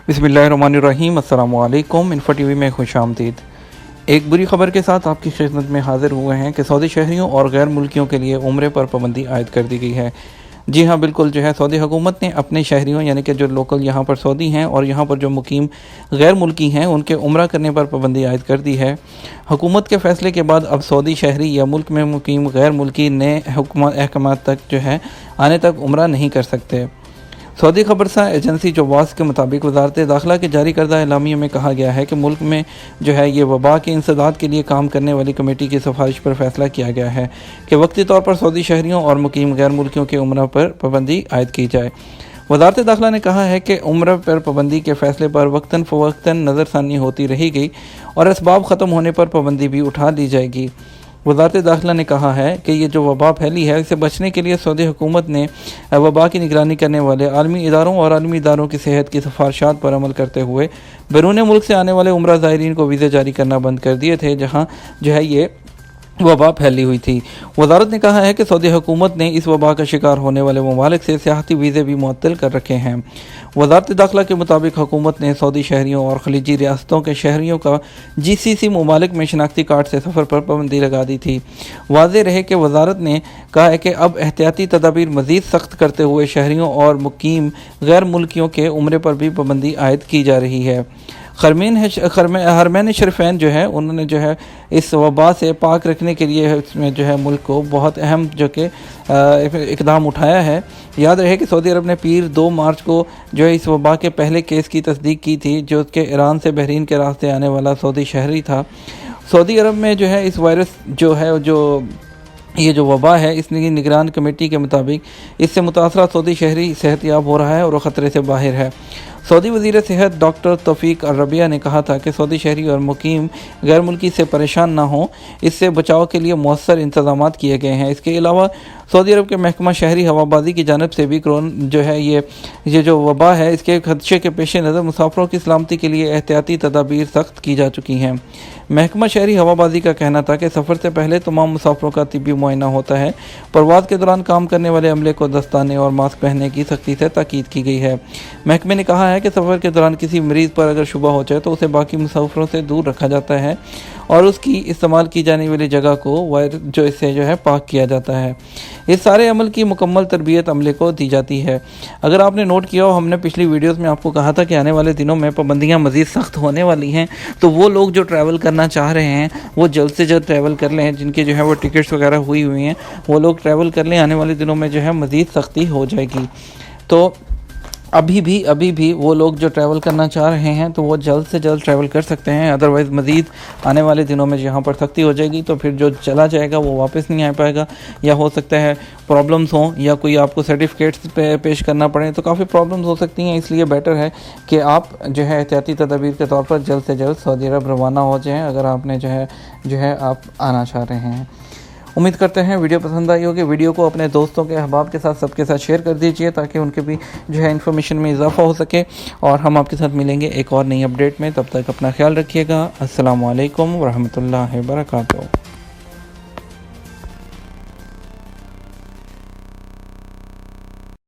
बिस्मिल्लाहिर्रहमानिर्रहीम। अस्सलाम वालेकुम। इन्फो टीवी में खुशामदीद। एक बुरी खबर के साथ आपकी खिदमत में हाजिर हुए हैं कि सऊदी शहरियों और गैर मुल्कियों के लिए उम्रे पर पाबंदी आयद कर दी गई है। जी हाँ, बिल्कुल जो है सऊदी हुकूमत ने अपने शहरियों यानी कि जो लोकल यहाँ पर सऊदी हैं और यहाँ पर जो मुकीम गैर मुल्की हैं उनके उम्रा करने पर पाबंदी आयद कर दी है। हुकूमत के फ़ैसले के बाद अब सऊदी शहरी या मुल्क में मुकीम गैर मुल्की नए अहकामात तक जो है आने तक उम्रा नहीं कर सकते। सऊदी खबरसा एजेंसी जोवास के मुताबिक वजारत दाखिला के जारी करदा एलामिया में कहा गया है कि मुल्क में जो है ये वबा के इंसदाद के लिए काम करने वाली कमेटी की सिफारिश पर फैसला किया गया है कि वक्ती तौर पर सऊदी शहरियों और मुकीम गैर मुल्कियों के उम्रा पर पाबंदी आयद की जाए। वजारत दाखिला ने कहा है कि उम्र पर पाबंदी के फैसले पर वक्तन फ़वक्तन नज़रसानी होती रही गई और इसबाब ख़त्म होने पर पाबंदी भी उठा ली जाएगी। वजारत दाखिला ने कहा है कि ये जो वबा फैली है इसे बचने के लिए सऊदी हुकूमत ने वबा की निगरानी करने वाले आलमी इदारों और आलमी इदारों की सेहत की सिफारिशात पर अमल करते हुए बैरून मुल्क से आने वाले उम्रा ज़ायरीन को वीज़े जारी करना बंद कर दिए थे जहाँ जो है ये वबा फैली हुई थी। वजारत ने कहा है कि सऊदी हुकूमत ने इस वबा का शिकार होने वाले ममालिक से सियाहती वीज़े भी मुअत्तल कर रखे हैं। वजारत दाखिला के मुताबिक हुकूमत ने सऊदी शहरियों और खलीजी रियासतों के शहरियों का GCC ममालिक में शनाख्ती कार्ड से सफ़र पर पाबंदी लगा दी थी। वाज़ेह रहे कि वजारत ने कहा है कि अब एहतियाती तदाबीर मज़ीद सख्त करते हुए शहरियों और मुकीम गैर मुल्कियों के उम्रे पर भी पाबंदी आयद की जा रही है। हरमैन शरीफैन जो है उन्होंने जो है इस वबा से पाक रखने के लिए इसमें जो है मुल्क को बहुत अहम जो कि इक़दाम उठाया है। याद रहे कि सऊदी अरब ने पीर 2 मार्च को जो है इस वबा के पहले केस की तस्दीक की थी जो कि ईरान से बहरीन के रास्ते आने वाला सऊदी शहरी था। सऊदी अरब में जो है इस वायरस जो है ये जो वबा है इसकी निगरान कमेटी के मुताबिक इससे मुतासरा सऊदी शहरी सेहतयाब हो रहा है और ख़तरे से बाहर है। सऊदी वज़ीर सेहत डॉक्टर तौफीक अल-रबिया ने कहा था कि सऊदी शहरी और मुकीम गैर मुल्की से परेशान ना हों, इससे बचाव के लिए मौसर इंतजामात किए गए हैं। इसके अलावा सऊदी अरब के महकमा शहरी हवाबाजी की जानब से भी जो है ये जो वबा है इसके खदशे के पेश नज़र मुसाफरों की सलामती के लिए एहतियाती तदाबीर सख्त की जा चुकी हैं। महकमा शहरी हवाबाजी का कहना था कि सफ़र से पहले तमाम मुसाफरों का तिब्बी मुआयना होता है। परवाज़ के दौरान काम करने वाले अमले को दस्ताने और मास्क पहनने की सख्ती से ताकीद की गई है। महकमे ने कहा है कि सफ़र के दौरान किसी मरीज़ पर अगर शुबा हो जाए तो उसे बाकी मुसाफरों से दूर रखा जाता है और उसकी इस्तेमाल की जाने वाली जगह को इससे जो है पाक किया जाता है। इस सारे अमल की मुकम्मल तरबियत अमले को दी जाती है। अगर आपने नोट किया हो, हमने पिछली वीडियोस में आपको कहा था कि आने वाले दिनों में पाबंदियां मज़ीद सख्त होने वाली हैं, तो वो लोग जो ट्रैवल करना चाह रहे हैं वो जल्द से जल्द ट्रैवल कर लें। जिनके जो है वो टिकट्स वगैरह हुई हैं वो लोग ट्रैवल कर लें। आने वाले दिनों में जो है मज़ीद सख्ती हो जाएगी। तो अभी भी वो लोग जो ट्रैवल करना चाह रहे हैं तो वो जल्द से जल्द ट्रैवल कर सकते हैं। अदरवाइज़ मज़ीद आने वाले दिनों में यहाँ पर सख्ती हो जाएगी तो फिर जो चला जाएगा वो वापस नहीं आ पाएगा, या हो सकता है प्रॉब्लम्स हों या कोई आपको सर्टिफिकेट्स पेश करना पड़े, तो काफ़ी प्रॉब्लम्स हो सकती हैं। इसलिए बेटर है कि आप जो है एहतियाती तदाबीर के तौर पर जल्द से जल्द सऊदी अरब रवाना हो जाएँ अगर आपने जो है आप आना चाह रहे हैं। उम्मीद करते हैं वीडियो पसंद आई होगी। वीडियो को अपने दोस्तों के अहबाब के साथ सबके साथ शेयर कर दीजिए ताकि उनके भी जो है इन्फॉर्मेशन में इजाफ़ा हो सके। और हम आपके साथ मिलेंगे एक और नई अपडेट में। तब तक अपना ख्याल रखिएगा। अस्सलामु अलैकुम वरहमतुल्लाहि वबरकातुहू।